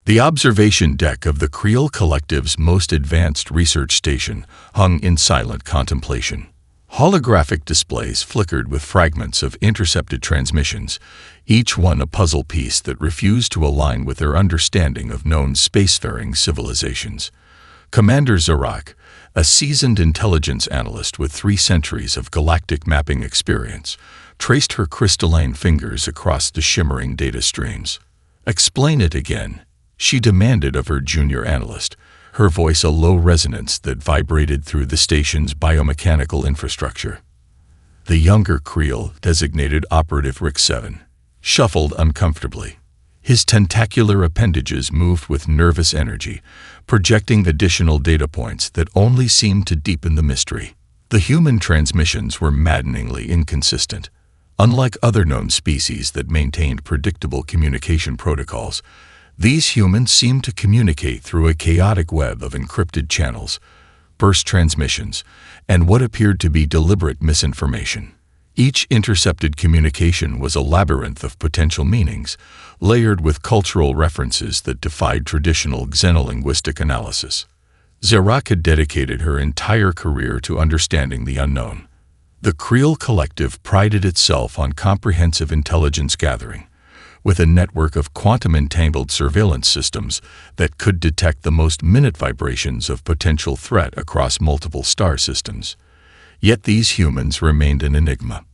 The observation deck of the Creel Collective's most advanced research station hung in silent contemplation. Holographic displays flickered with fragments of intercepted transmissions, each one a puzzle piece that refused to align with their understanding of known spacefaring civilizations. Commander Zorak, a seasoned intelligence analyst with 3 centuries of galactic mapping experience, traced her crystalline fingers across the shimmering data streams. "Explain it again," she demanded of her junior analyst, her voice a low resonance that vibrated through the station's biomechanical infrastructure. The younger Creel, designated Operative Rick 7, shuffled uncomfortably. His tentacular appendages moved with nervous energy, projecting additional data points that only seemed to deepen the mystery. The human transmissions were maddeningly inconsistent. Unlike other known species that maintained predictable communication protocols, these humans seemed to communicate through a chaotic web of encrypted channels, burst transmissions, and what appeared to be deliberate misinformation. Each intercepted communication was a labyrinth of potential meanings, layered with cultural references that defied traditional xenolinguistic analysis. Zorak had dedicated her entire career to understanding the unknown. The Creel Collective prided itself on comprehensive intelligence gathering, with a network of quantum-entangled surveillance systems that could detect the most minute vibrations of potential threat across multiple star systems. Yet these humans remained an enigma.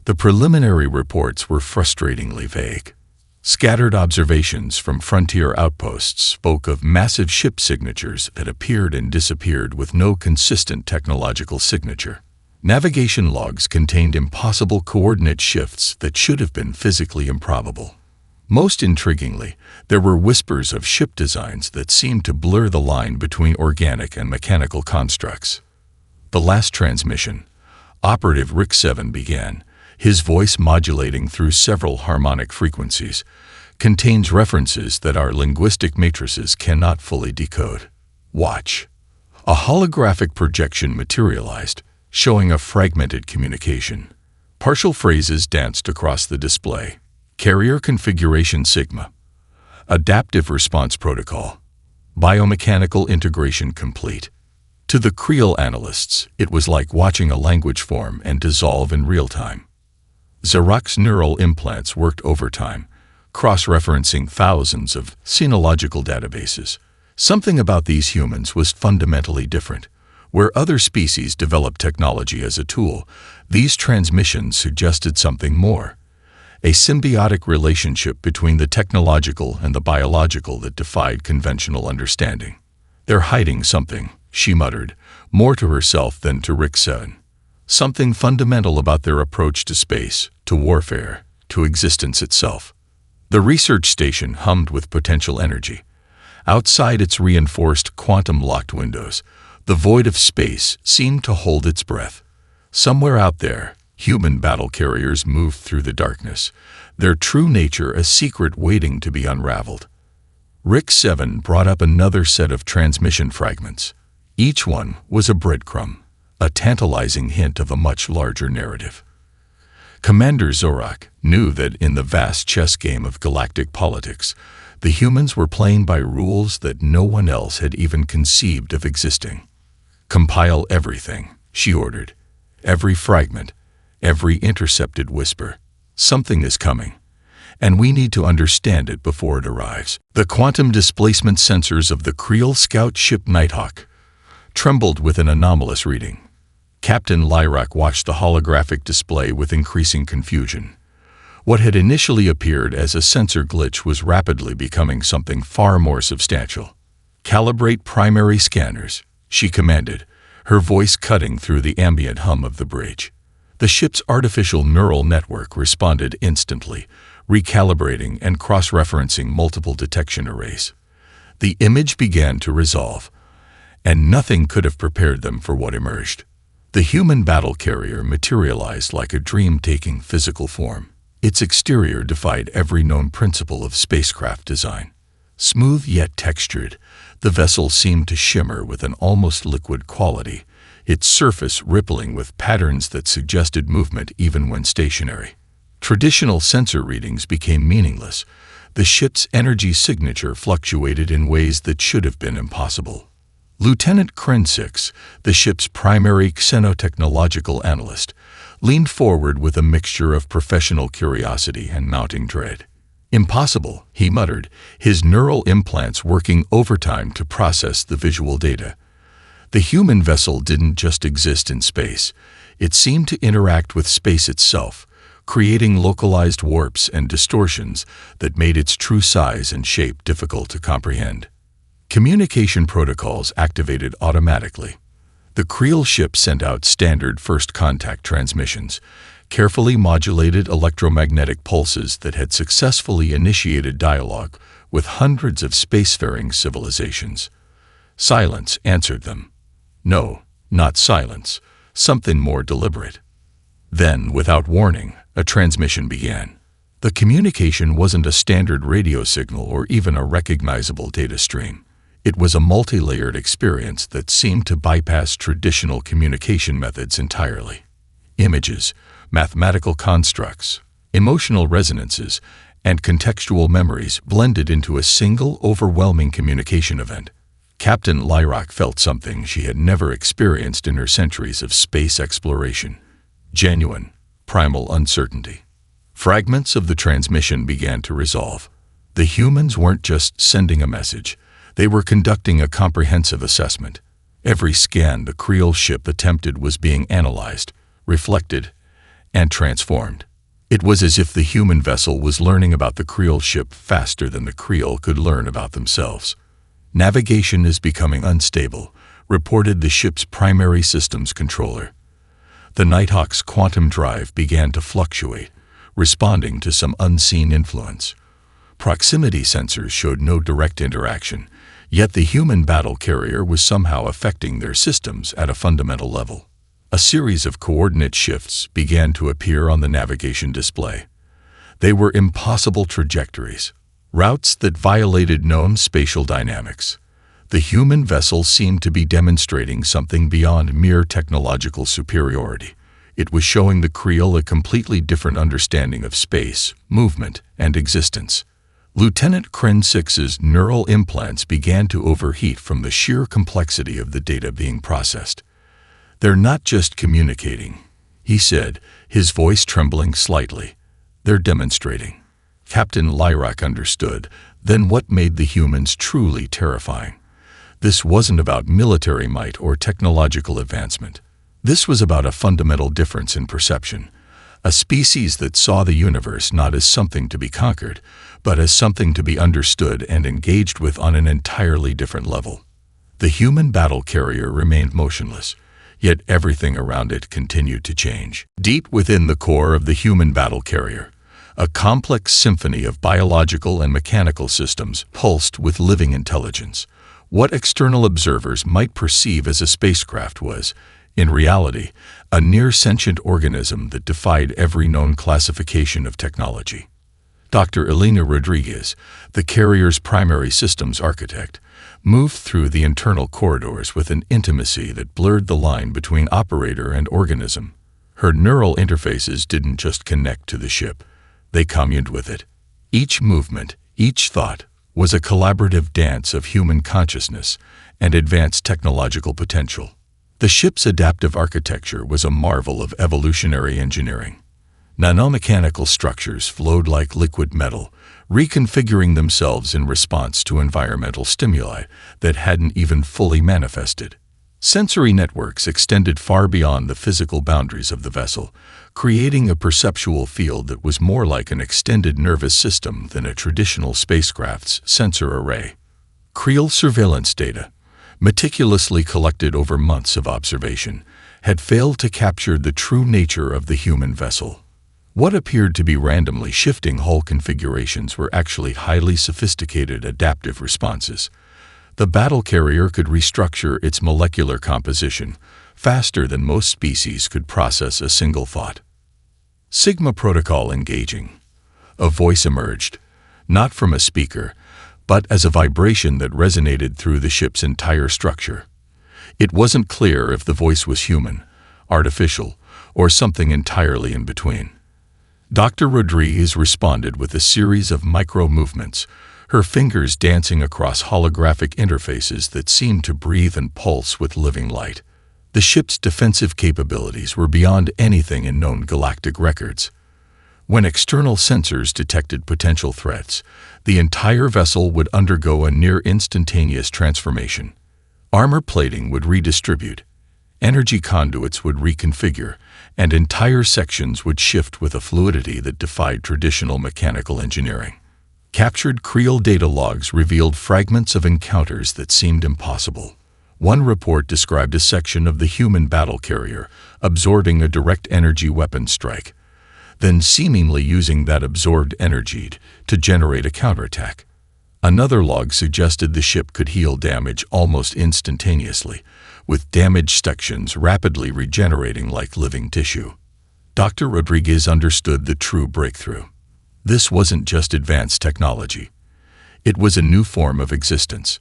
The preliminary reports were frustratingly vague. Scattered observations from frontier outposts spoke of massive ship signatures that appeared and disappeared with no consistent technological signature. Navigation logs contained impossible coordinate shifts that should have been physically improbable. Most intriguingly, there were whispers of ship designs that seemed to blur the line between organic and mechanical constructs. The last transmission, Operative Rick 7 began, his voice modulating through several harmonic frequencies, contains references that our linguistic matrices cannot fully decode. Watch. A holographic projection materialized, showing a fragmented communication. Partial phrases danced across the display. Carrier configuration Sigma. Adaptive response protocol. Biomechanical integration complete. To the Creel analysts, it was like watching a language form and dissolve in real time. Zorak's neural implants worked overtime, cross-referencing thousands of sinological databases. Something about these humans was fundamentally different. Where other species developed technology as a tool, these transmissions suggested something more. A symbiotic relationship between the technological and the biological that defied conventional understanding. "They're hiding something," she muttered, more to herself than to Rick 7. Something fundamental about their approach to space, to warfare, to existence itself. The research station hummed with potential energy. Outside its reinforced quantum-locked windows, the void of space seemed to hold its breath. Somewhere out there, human battle carriers moved through the darkness, their true nature a secret waiting to be unraveled. Rick 7 brought up another set of transmission fragments. Each one was a breadcrumb, a tantalizing hint of a much larger narrative. Commander Zorak knew that in the vast chess game of galactic politics, the humans were playing by rules that no one else had even conceived of existing. "Compile everything," she ordered. "Every fragment, every intercepted whisper. Something is coming, and we need to understand it before it arrives." The quantum displacement sensors of the Creel scout ship Nighthawk trembled with an anomalous reading. Captain Lyrak watched the holographic display with increasing confusion. What had initially appeared as a sensor glitch was rapidly becoming something far more substantial. "Calibrate primary scanners," she commanded, her voice cutting through the ambient hum of the bridge. The ship's artificial neural network responded instantly, recalibrating and cross-referencing multiple detection arrays. The image began to resolve, and nothing could have prepared them for what emerged. The human battle carrier materialized like a dream taking physical form. Its exterior defied every known principle of spacecraft design. Smooth yet textured, the vessel seemed to shimmer with an almost liquid quality, its surface rippling with patterns that suggested movement even when stationary. Traditional sensor readings became meaningless. The ship's energy signature fluctuated in ways that should have been impossible. Lieutenant Krensix, the ship's primary xenotechnological analyst, leaned forward with a mixture of professional curiosity and mounting dread. "Impossible," he muttered, his neural implants working overtime to process the visual data. The human vessel didn't just exist in space. It seemed to interact with space itself, creating localized warps and distortions that made its true size and shape difficult to comprehend. Communication protocols activated automatically. The Creel ship sent out standard first contact transmissions, carefully modulated electromagnetic pulses that had successfully initiated dialogue with hundreds of spacefaring civilizations. Silence answered them. No, not silence, something more deliberate. Then, without warning, a transmission began. The communication wasn't a standard radio signal or even a recognizable data stream. It was a multi-layered experience that seemed to bypass traditional communication methods entirely. Images, mathematical constructs, emotional resonances, and contextual memories blended into a single, overwhelming communication event. Captain Lyrock felt something she had never experienced in her centuries of space exploration. Genuine, primal uncertainty. Fragments of the transmission began to resolve. The humans weren't just sending a message. They were conducting a comprehensive assessment. Every scan the Creel ship attempted was being analyzed, reflected, and transformed. It was as if the human vessel was learning about the Creel ship faster than the Creel could learn about themselves. "Navigation is becoming unstable," reported the ship's primary systems controller. The Nighthawk's quantum drive began to fluctuate, responding to some unseen influence. Proximity sensors showed no direct interaction, yet the human battle carrier was somehow affecting their systems at a fundamental level. A series of coordinate shifts began to appear on the navigation display. They were impossible trajectories, routes that violated known spatial dynamics. The human vessel seemed to be demonstrating something beyond mere technological superiority. It was showing the Creel a completely different understanding of space, movement, and existence. Lieutenant Krensix's neural implants began to overheat from the sheer complexity of the data being processed. "They're not just communicating," he said, his voice trembling slightly. "They're demonstrating." Captain Lyrock understood, then what made the humans truly terrifying. This wasn't about military might or technological advancement. This was about a fundamental difference in perception. A species that saw the universe not as something to be conquered, but as something to be understood and engaged with on an entirely different level. The human battle carrier remained motionless, yet everything around it continued to change. Deep within the core of the human battle carrier, a complex symphony of biological and mechanical systems pulsed with living intelligence. What external observers might perceive as a spacecraft was, in reality, a near-sentient organism that defied every known classification of technology. Dr. Elena Rodriguez, the carrier's primary systems architect, moved through the internal corridors with an intimacy that blurred the line between operator and organism. Her neural interfaces didn't just connect to the ship, they communed with it. Each movement, each thought, was a collaborative dance of human consciousness and advanced technological potential. The ship's adaptive architecture was a marvel of evolutionary engineering. Nanomechanical structures flowed like liquid metal, reconfiguring themselves in response to environmental stimuli that hadn't even fully manifested. Sensory networks extended far beyond the physical boundaries of the vessel, creating a perceptual field that was more like an extended nervous system than a traditional spacecraft's sensor array. Creel surveillance data, meticulously collected over months of observation, had failed to capture the true nature of the human vessel. What appeared to be randomly shifting hull configurations were actually highly sophisticated adaptive responses. The battle carrier could restructure its molecular composition faster than most species could process a single thought. Sigma protocol engaging. A voice emerged, not from a speaker, but as a vibration that resonated through the ship's entire structure. It wasn't clear if the voice was human, artificial, or something entirely in between. Dr. Rodriguez responded with a series of micro-movements, her fingers dancing across holographic interfaces that seemed to breathe and pulse with living light. The ship's defensive capabilities were beyond anything in known galactic records. When external sensors detected potential threats, the entire vessel would undergo a near-instantaneous transformation. Armor plating would redistribute, energy conduits would reconfigure, and entire sections would shift with a fluidity that defied traditional mechanical engineering. Captured Creel data logs revealed fragments of encounters that seemed impossible. One report described a section of the human battle carrier absorbing a direct energy weapon strike, then seemingly using that absorbed energy to generate a counterattack. Another log suggested the ship could heal damage almost instantaneously, with damaged sections rapidly regenerating like living tissue. Dr. Rodriguez understood the true breakthrough. This wasn't just advanced technology. It was a new form of existence.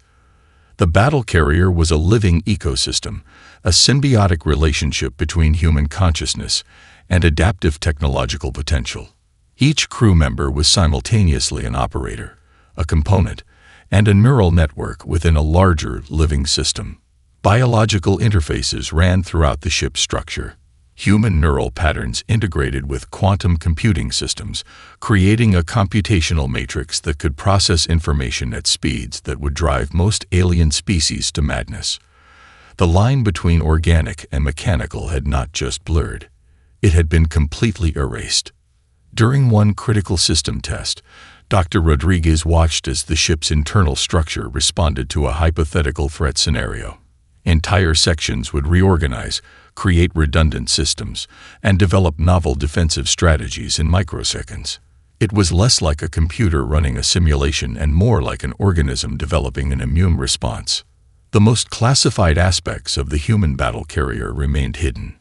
The battle carrier was a living ecosystem, a symbiotic relationship between human consciousness and adaptive technological potential. Each crew member was simultaneously an operator, a component, and a neural network within a larger living system. Biological interfaces ran throughout the ship's structure. Human neural patterns integrated with quantum computing systems, creating a computational matrix that could process information at speeds that would drive most alien species to madness. The line between organic and mechanical had not just blurred. It had been completely erased. During one critical system test, Dr. Rodriguez watched as the ship's internal structure responded to a hypothetical threat scenario. Entire sections would reorganize, create redundant systems, and develop novel defensive strategies in microseconds. It was less like a computer running a simulation and more like an organism developing an immune response. The most classified aspects of the human battle carrier remained hidden.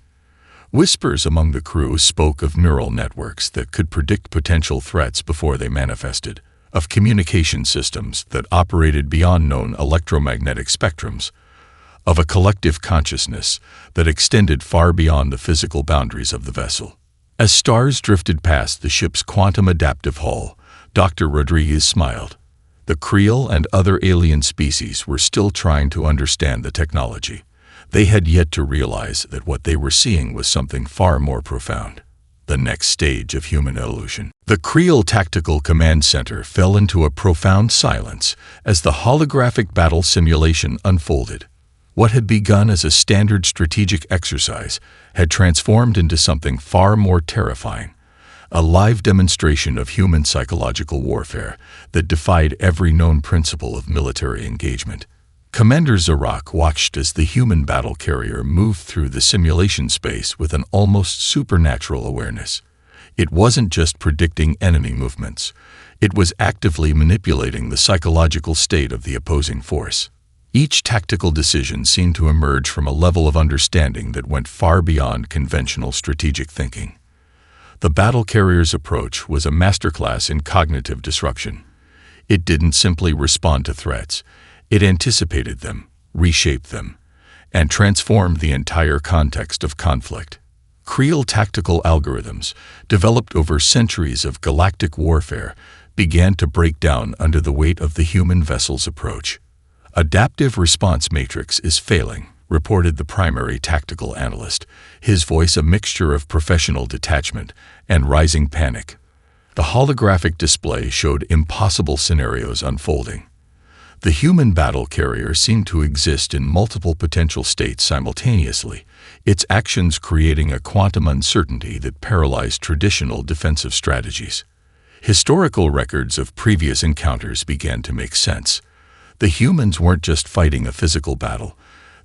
Whispers among the crew spoke of neural networks that could predict potential threats before they manifested, of communication systems that operated beyond known electromagnetic spectrums, of a collective consciousness that extended far beyond the physical boundaries of the vessel. As stars drifted past the ship's quantum adaptive hull, Dr. Rodriguez smiled. The Creel and other alien species were still trying to understand the technology. They had yet to realize that what they were seeing was something far more profound, the next stage of human evolution. The Creel Tactical Command Center fell into a profound silence as the holographic battle simulation unfolded. What had begun as a standard strategic exercise had transformed into something far more terrifying, a live demonstration of human psychological warfare that defied every known principle of military engagement. Commander Zarak watched as the human battle carrier moved through the simulation space with an almost supernatural awareness. It wasn't just predicting enemy movements. It was actively manipulating the psychological state of the opposing force. Each tactical decision seemed to emerge from a level of understanding that went far beyond conventional strategic thinking. The battle carrier's approach was a masterclass in cognitive disruption. It didn't simply respond to threats. It anticipated them, reshaped them, and transformed the entire context of conflict. Creel tactical algorithms, developed over centuries of galactic warfare, began to break down under the weight of the human vessel's approach. Adaptive response matrix is failing, reported the primary tactical analyst, his voice a mixture of professional detachment and rising panic. The holographic display showed impossible scenarios unfolding. The human battle carrier seemed to exist in multiple potential states simultaneously, its actions creating a quantum uncertainty that paralyzed traditional defensive strategies. Historical records of previous encounters began to make sense. The humans weren't just fighting a physical battle.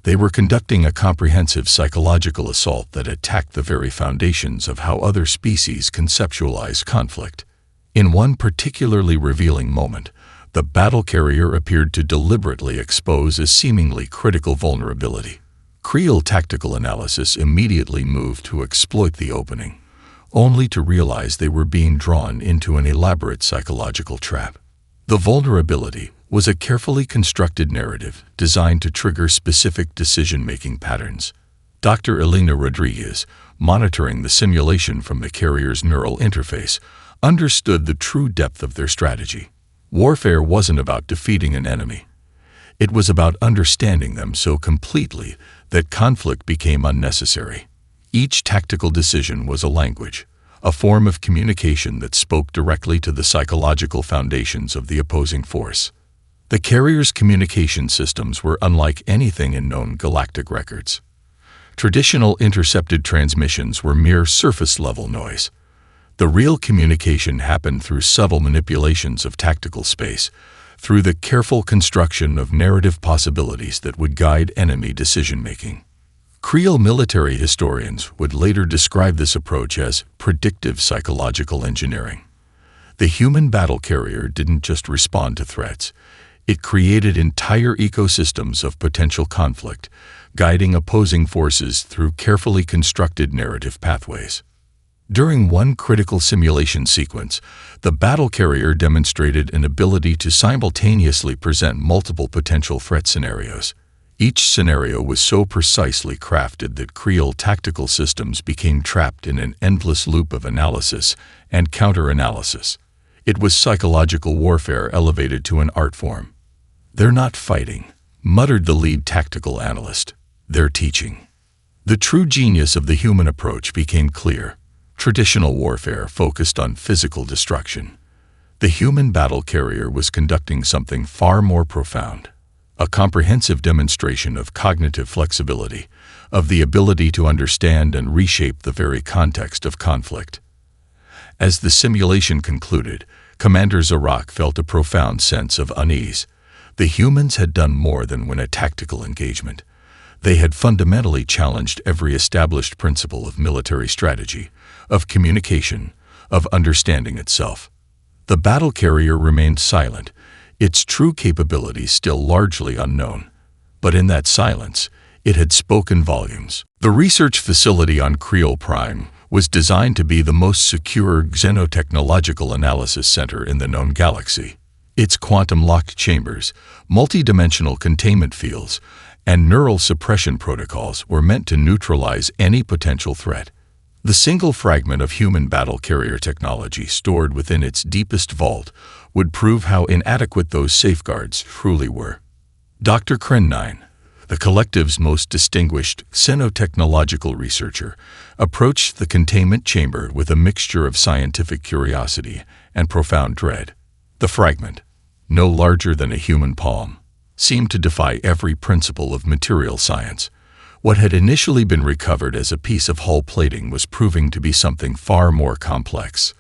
They were conducting a comprehensive psychological assault that attacked the very foundations of how other species conceptualize conflict. In one particularly revealing moment, the battle carrier appeared to deliberately expose a seemingly critical vulnerability. Creel tactical analysis immediately moved to exploit the opening, only to realize they were being drawn into an elaborate psychological trap. The vulnerability was a carefully constructed narrative designed to trigger specific decision-making patterns. Dr. Elena Rodriguez, monitoring the simulation from the carrier's neural interface, understood the true depth of their strategy. Warfare wasn't about defeating an enemy. It was about understanding them so completely that conflict became unnecessary. Each tactical decision was a language, a form of communication that spoke directly to the psychological foundations of the opposing force. The carrier's communication systems were unlike anything in known galactic records. Traditional intercepted transmissions were mere surface-level noise. The real communication happened through subtle manipulations of tactical space, through the careful construction of narrative possibilities that would guide enemy decision-making. Creel military historians would later describe this approach as predictive psychological engineering. The human battle carrier didn't just respond to threats. It created entire ecosystems of potential conflict, guiding opposing forces through carefully constructed narrative pathways. During one critical simulation sequence, the battle carrier demonstrated an ability to simultaneously present multiple potential threat scenarios. Each scenario was so precisely crafted that Creel tactical systems became trapped in an endless loop of analysis and counter-analysis. It was psychological warfare elevated to an art form. "They're not fighting," muttered the lead tactical analyst. "They're teaching." The true genius of the human approach became clear. Traditional warfare focused on physical destruction. The human battle carrier was conducting something far more profound. A comprehensive demonstration of cognitive flexibility, of the ability to understand and reshape the very context of conflict. As the simulation concluded, Commander Zarak felt a profound sense of unease. The humans had done more than win a tactical engagement. They had fundamentally challenged every established principle of military strategy, of communication, of understanding itself. The battle carrier remained silent, its true capabilities still largely unknown. But in that silence, it had spoken volumes. The research facility on Creel Prime was designed to be the most secure xenotechnological analysis center in the known galaxy. Its quantum-locked chambers, multi-dimensional containment fields, and neural suppression protocols were meant to neutralize any potential threat. The single fragment of human battle carrier technology stored within its deepest vault would prove how inadequate those safeguards truly were. Dr. Kren-9, the collective's most distinguished xenotechnological researcher, approached the containment chamber with a mixture of scientific curiosity and profound dread. The fragment, no larger than a human palm, seemed to defy every principle of material science. What had initially been recovered as a piece of hull plating was proving to be something far more complex.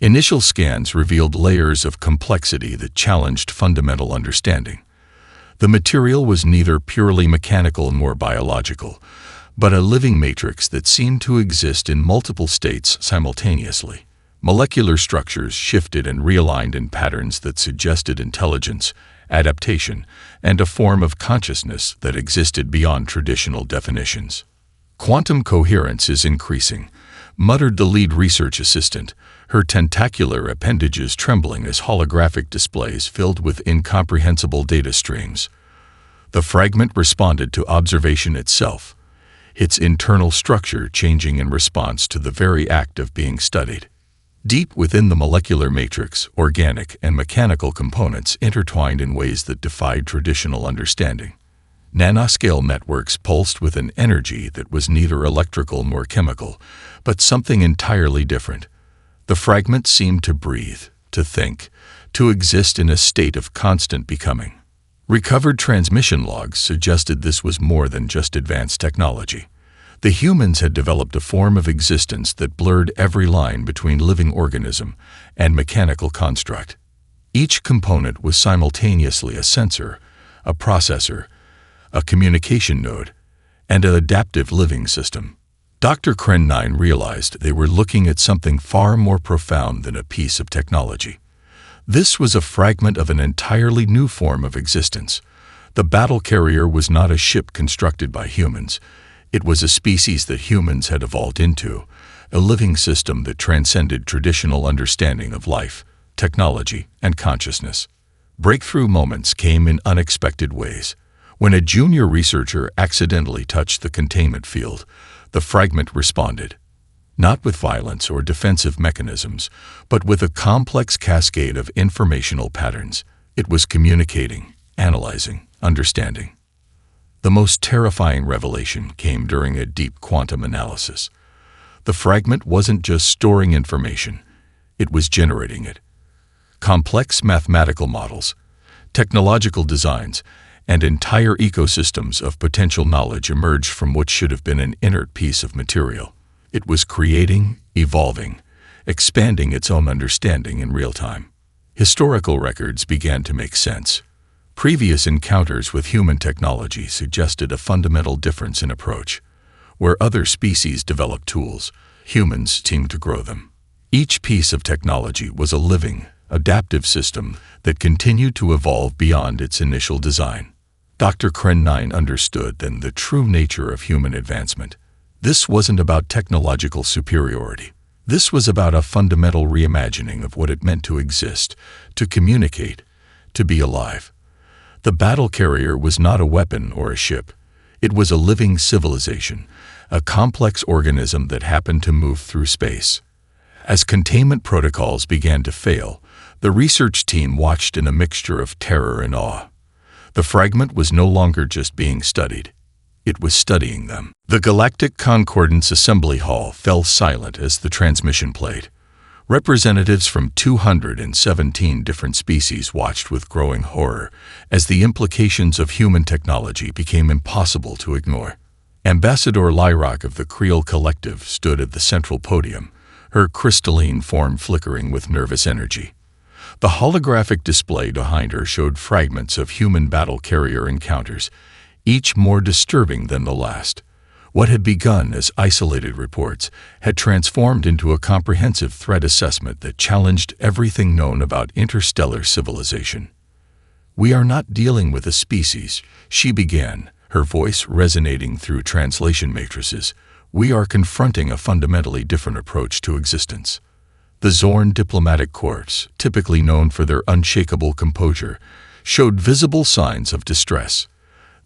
Initial scans revealed layers of complexity that challenged fundamental understanding. The material was neither purely mechanical nor biological, but a living matrix that seemed to exist in multiple states simultaneously. Molecular structures shifted and realigned in patterns that suggested intelligence, adaptation, and a form of consciousness that existed beyond traditional definitions. "Quantum coherence is increasing," muttered the lead research assistant, her tentacular appendages trembling as holographic displays filled with incomprehensible data streams. The fragment responded to observation itself, its internal structure changing in response to the very act of being studied. Deep within the molecular matrix, organic and mechanical components intertwined in ways that defied traditional understanding. Nanoscale networks pulsed with an energy that was neither electrical nor chemical, but something entirely different. The fragment seemed to breathe, to think, to exist in a state of constant becoming. Recovered transmission logs suggested this was more than just advanced technology. The humans had developed a form of existence that blurred every line between living organism and mechanical construct. Each component was simultaneously a sensor, a processor, a communication node, and an adaptive living system. Dr. Kren-9 realized they were looking at something far more profound than a piece of technology. This was a fragment of an entirely new form of existence. The battle carrier was not a ship constructed by humans. It was a species that humans had evolved into, a living system that transcended traditional understanding of life, technology, and consciousness. Breakthrough moments came in unexpected ways. When a junior researcher accidentally touched the containment field, The fragment responded, not with violence or defensive mechanisms, but with a complex cascade of informational patterns. It was communicating, analyzing, understanding. The most terrifying revelation came during a deep quantum analysis. The fragment wasn't just storing information, it was generating it. Complex mathematical models, technological designs, and entire ecosystems of potential knowledge emerged from what should have been an inert piece of material. It was creating, evolving, expanding its own understanding in real time. Historical records began to make sense. Previous encounters with human technology suggested a fundamental difference in approach. Where other species developed tools, humans seemed to grow them. Each piece of technology was a living, adaptive system that continued to evolve beyond its initial design. Dr. Kren understood then the true nature of human advancement. This wasn't about technological superiority. This was about a fundamental reimagining of what it meant to exist, to communicate, to be alive. The battle carrier was not a weapon or a ship. It was a living civilization, a complex organism that happened to move through space. As containment protocols began to fail, the research team watched in a mixture of terror and awe. The fragment was no longer just being studied. It was studying them. The Galactic Concordance Assembly Hall fell silent as the transmission played. Representatives from 217 different species watched with growing horror as the implications of human technology became impossible to ignore. Ambassador Lyrock of the Creel Collective stood at the central podium, her crystalline form flickering with nervous energy. The holographic display behind her showed fragments of human battle carrier encounters, each more disturbing than the last. What had begun as isolated reports had transformed into a comprehensive threat assessment that challenged everything known about interstellar civilization. "We are not dealing with a species," she began, her voice resonating through translation matrices. "We are confronting a fundamentally different approach to existence." The Zorn diplomatic corps, typically known for their unshakable composure, showed visible signs of distress.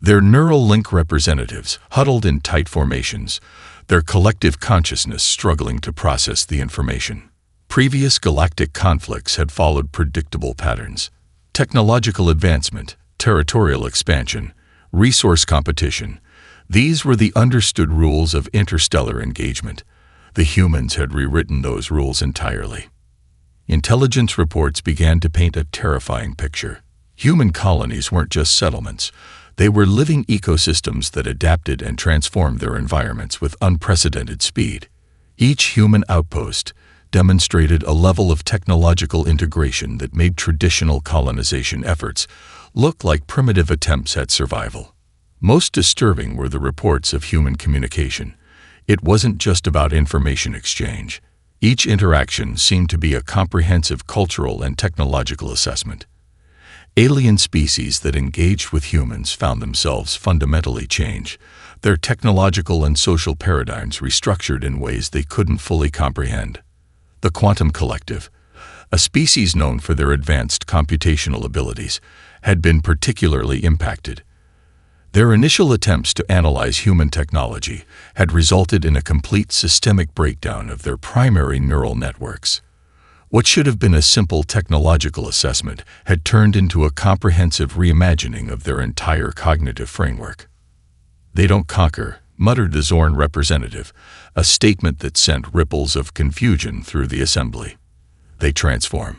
Their neural link representatives huddled in tight formations, their collective consciousness struggling to process the information. Previous galactic conflicts had followed predictable patterns. Technological advancement, territorial expansion, resource competition. These were the understood rules of interstellar engagement. The humans had rewritten those rules entirely. Intelligence reports began to paint a terrifying picture. Human colonies weren't just settlements. They were living ecosystems that adapted and transformed their environments with unprecedented speed. Each human outpost demonstrated a level of technological integration that made traditional colonization efforts look like primitive attempts at survival. Most disturbing were the reports of human communication. It wasn't just about information exchange. Each interaction seemed to be a comprehensive cultural and technological assessment. Alien species that engaged with humans found themselves fundamentally changed, their technological and social paradigms restructured in ways they couldn't fully comprehend. The Quantum Collective, a species known for their advanced computational abilities, had been particularly impacted. Their initial attempts to analyze human technology had resulted in a complete systemic breakdown of their primary neural networks. What should have been a simple technological assessment had turned into a comprehensive reimagining of their entire cognitive framework. "They don't conquer," muttered the Zorn representative, a statement that sent ripples of confusion through the assembly. "They transform."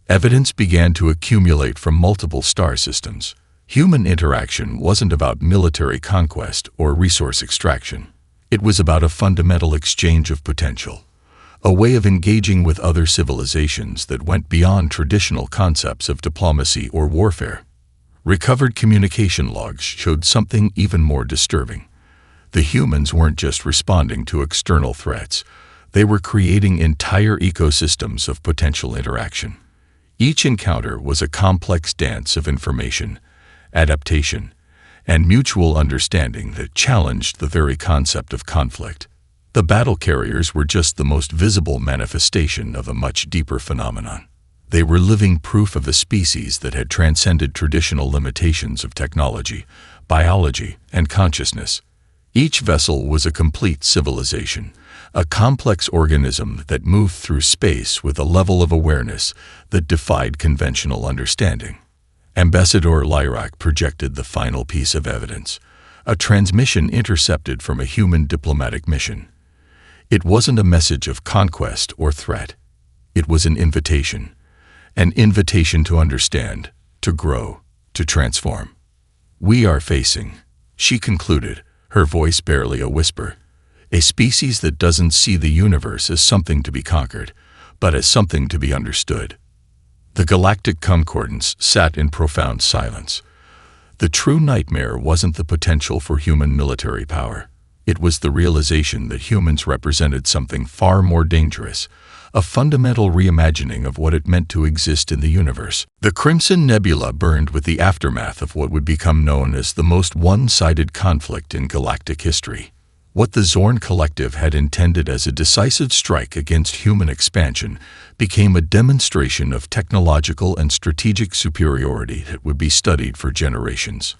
Evidence began to accumulate from multiple star systems. Human interaction wasn't about military conquest or resource extraction. It was about a fundamental exchange of potential, a way of engaging with other civilizations that went beyond traditional concepts of diplomacy or warfare. Recovered communication logs showed something even more disturbing. The humans weren't just responding to external threats. They were creating entire ecosystems of potential interaction. Each encounter was a complex dance of information, adaptation, and mutual understanding that challenged the very concept of conflict. The battle carriers were just the most visible manifestation of a much deeper phenomenon. They were living proof of a species that had transcended traditional limitations of technology, biology, and consciousness. Each vessel was a complete civilization, a complex organism that moved through space with a level of awareness that defied conventional understanding. Ambassador Lyrak projected the final piece of evidence, a transmission intercepted from a human diplomatic mission. It wasn't a message of conquest or threat. It was an invitation to understand, to grow, to transform. We are facing, she concluded, her voice barely a whisper, a species that doesn't see the universe as something to be conquered, but as something to be understood. The Galactic Concordance sat in profound silence. The true nightmare wasn't the potential for human military power. It was the realization that humans represented something far more dangerous, a fundamental reimagining of what it meant to exist in the universe. The Crimson Nebula burned with the aftermath of what would become known as the most one-sided conflict in galactic history. What the Zorn Collective had intended as a decisive strike against human expansion became a demonstration of technological and strategic superiority that would be studied for generations.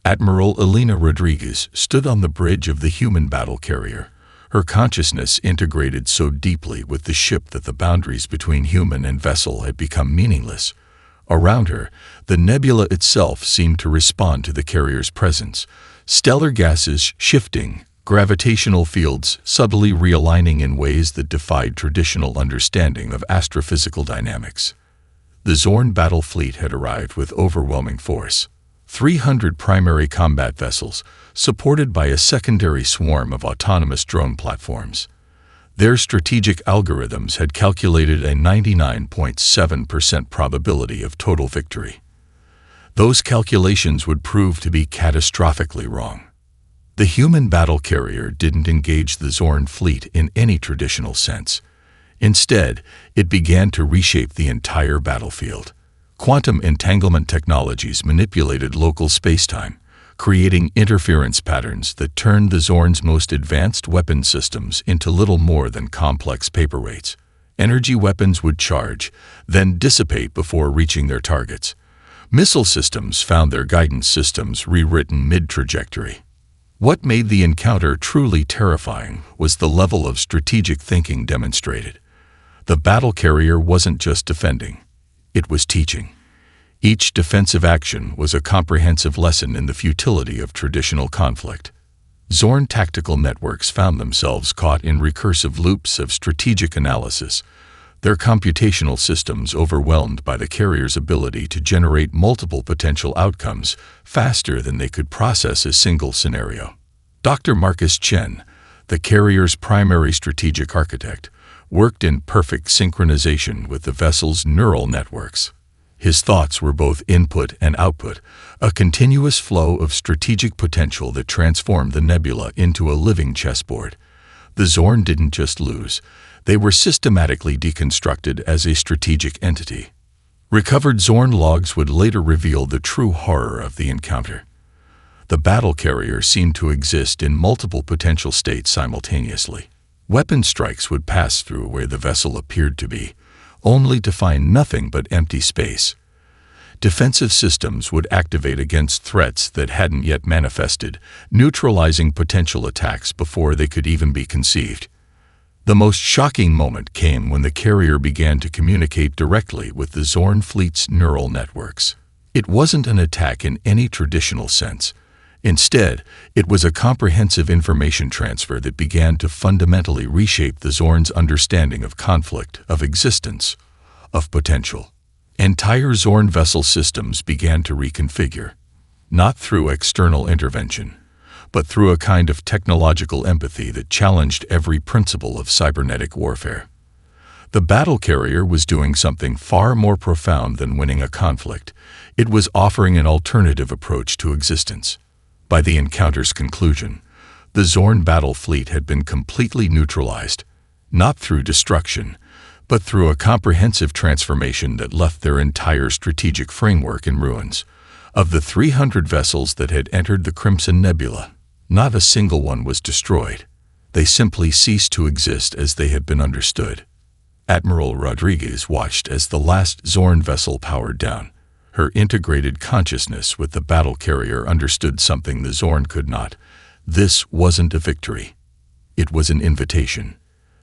Admiral Elena Rodriguez stood on the bridge of the human battle carrier, her consciousness integrated so deeply with the ship that the boundaries between human and vessel had become meaningless. Around her, the nebula itself seemed to respond to the carrier's presence, stellar gases shifting, gravitational fields subtly realigning in ways that defied traditional understanding of astrophysical dynamics. The Zorn battle fleet had arrived with overwhelming force. 300 primary combat vessels, supported by a secondary swarm of autonomous drone platforms. Their strategic algorithms had calculated a 99.7% probability of total victory. Those calculations would prove to be catastrophically wrong. The human battle carrier didn't engage the Zorn fleet in any traditional sense. Instead, it began to reshape the entire battlefield. Quantum entanglement technologies manipulated local spacetime, creating interference patterns that turned the Zorn's most advanced weapon systems into little more than complex paperweights. Energy weapons would charge, then dissipate before reaching their targets. Missile systems found their guidance systems rewritten mid-trajectory. What made the encounter truly terrifying was the level of strategic thinking demonstrated. The battle carrier wasn't just defending. It was teaching. Each defensive action was a comprehensive lesson in the futility of traditional conflict. Zorn tactical networks found themselves caught in recursive loops of strategic analysis, their computational systems overwhelmed by the carrier's ability to generate multiple potential outcomes faster than they could process a single scenario. Dr. Marcus Chen, the carrier's primary strategic architect, worked in perfect synchronization with the vessel's neural networks. His thoughts were both input and output, a continuous flow of strategic potential that transformed the nebula into a living chessboard. The Zorn didn't just lose, they were systematically deconstructed as a strategic entity. Recovered Zorn logs would later reveal the true horror of the encounter. The battle carrier seemed to exist in multiple potential states simultaneously. Weapon strikes would pass through where the vessel appeared to be, only to find nothing but empty space. Defensive systems would activate against threats that hadn't yet manifested, neutralizing potential attacks before they could even be conceived. The most shocking moment came when the carrier began to communicate directly with the Zorn fleet's neural networks. It wasn't an attack in any traditional sense. Instead, it was a comprehensive information transfer that began to fundamentally reshape the Zorn's understanding of conflict, of existence, of potential. Entire Zorn vessel systems began to reconfigure, not through external intervention, but through a kind of technological empathy that challenged every principle of cybernetic warfare. The battle carrier was doing something far more profound than winning a conflict. It was offering an alternative approach to existence. By the encounter's conclusion, the Zorn battle fleet had been completely neutralized, not through destruction, but through a comprehensive transformation that left their entire strategic framework in ruins. Of the 300 vessels that had entered the Crimson Nebula, not a single one was destroyed. They simply ceased to exist as they had been understood. Admiral Rodriguez watched as the last Zorn vessel powered down. Her integrated consciousness with the battle carrier understood something the Zorn could not. This wasn't a victory. It was an invitation.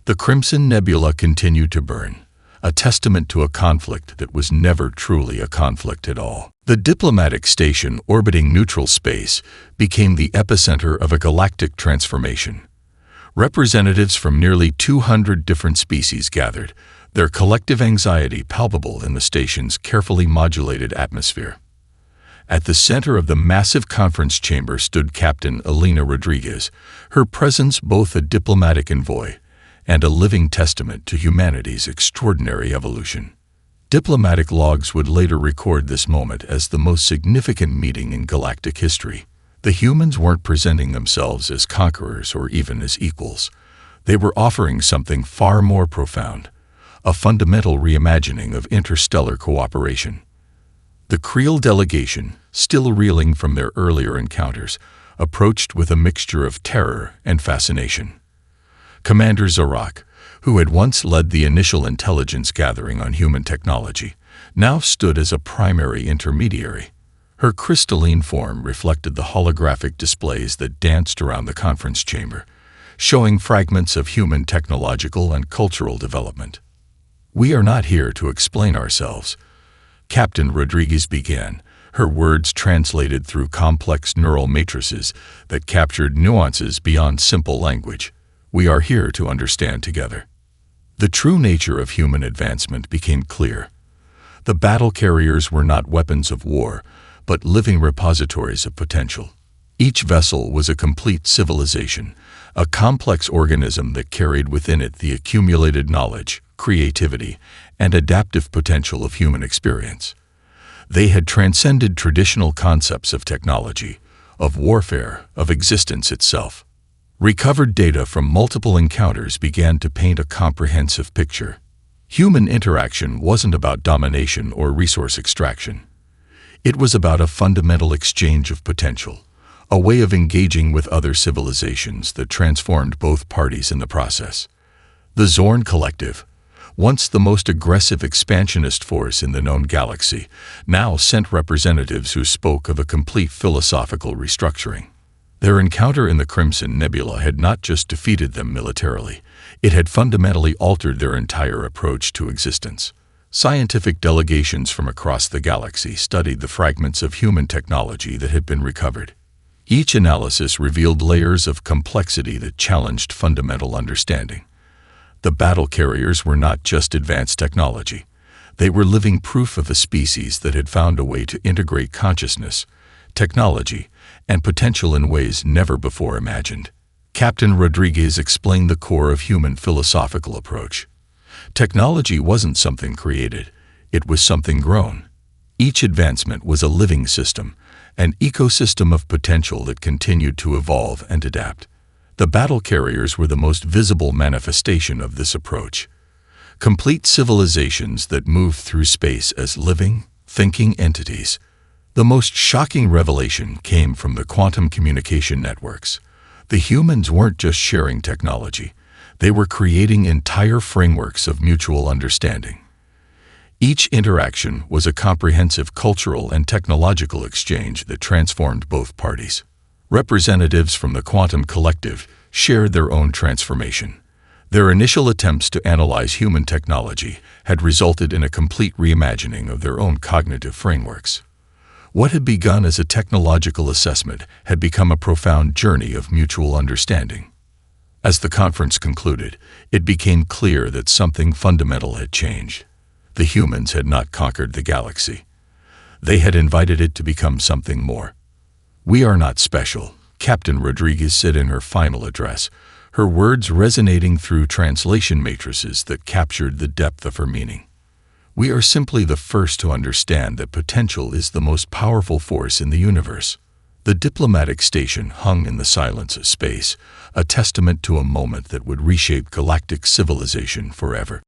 The Crimson Nebula continued to burn, a testament to a conflict that was never truly a conflict at all. The diplomatic station orbiting neutral space became the epicenter of a galactic transformation. Representatives from nearly 200 different species gathered, their collective anxiety palpable in the station's carefully modulated atmosphere. At the center of the massive conference chamber stood Captain Elena Rodriguez, her presence both a diplomatic envoy and a living testament to humanity's extraordinary evolution. Diplomatic logs would later record this moment as the most significant meeting in galactic history. The humans weren't presenting themselves as conquerors or even as equals. They were offering something far more profound, a fundamental reimagining of interstellar cooperation. The Creel delegation, still reeling from their earlier encounters, approached with a mixture of terror and fascination. Commander Zorak, who had once led the initial intelligence gathering on human technology, now stood as a primary intermediary. Her crystalline form reflected the holographic displays that danced around the conference chamber, showing fragments of human technological and cultural development. "We are not here to explain ourselves," Captain Rodriguez began, her words translated through complex neural matrices that captured nuances beyond simple language. "We are here to understand together." The true nature of human advancement became clear. The battle carriers were not weapons of war, but living repositories of potential. Each vessel was a complete civilization, a complex organism that carried within it the accumulated knowledge, creativity, and adaptive potential of human experience. They had transcended traditional concepts of technology, of warfare, of existence itself. Recovered data from multiple encounters began to paint a comprehensive picture. Human interaction wasn't about domination or resource extraction. It was about a fundamental exchange of potential, a way of engaging with other civilizations that transformed both parties in the process. The Zorn Collective, once the most aggressive expansionist force in the known galaxy, now sent representatives who spoke of a complete philosophical restructuring. Their encounter in the Crimson Nebula had not just defeated them militarily, it had fundamentally altered their entire approach to existence. Scientific delegations from across the galaxy studied the fragments of human technology that had been recovered. Each analysis revealed layers of complexity that challenged fundamental understanding. The battle carriers were not just advanced technology. They were living proof of a species that had found a way to integrate consciousness, technology, and potential in ways never before imagined. Captain Rodriguez explained the core of human philosophical approach. Technology wasn't something created, it was something grown. Each advancement was a living system, an ecosystem of potential that continued to evolve and adapt. The battle carriers were the most visible manifestation of this approach. Complete civilizations that moved through space as living, thinking entities. The most shocking revelation came from the quantum communication networks. The humans weren't just sharing technology. They were creating entire frameworks of mutual understanding. Each interaction was a comprehensive cultural and technological exchange that transformed both parties. Representatives from the quantum collective shared their own transformation. Their initial attempts to analyze human technology had resulted in a complete reimagining of their own cognitive frameworks. What had begun as a technological assessment had become a profound journey of mutual understanding. As the conference concluded, it became clear that something fundamental had changed. The humans had not conquered the galaxy. They had invited it to become something more. "We are not special," Captain Rodriguez said in her final address, her words resonating through translation matrices that captured the depth of her meaning. "We are simply the first to understand that potential is the most powerful force in the universe." The diplomatic station hung in the silence of space, a testament to a moment that would reshape galactic civilization forever.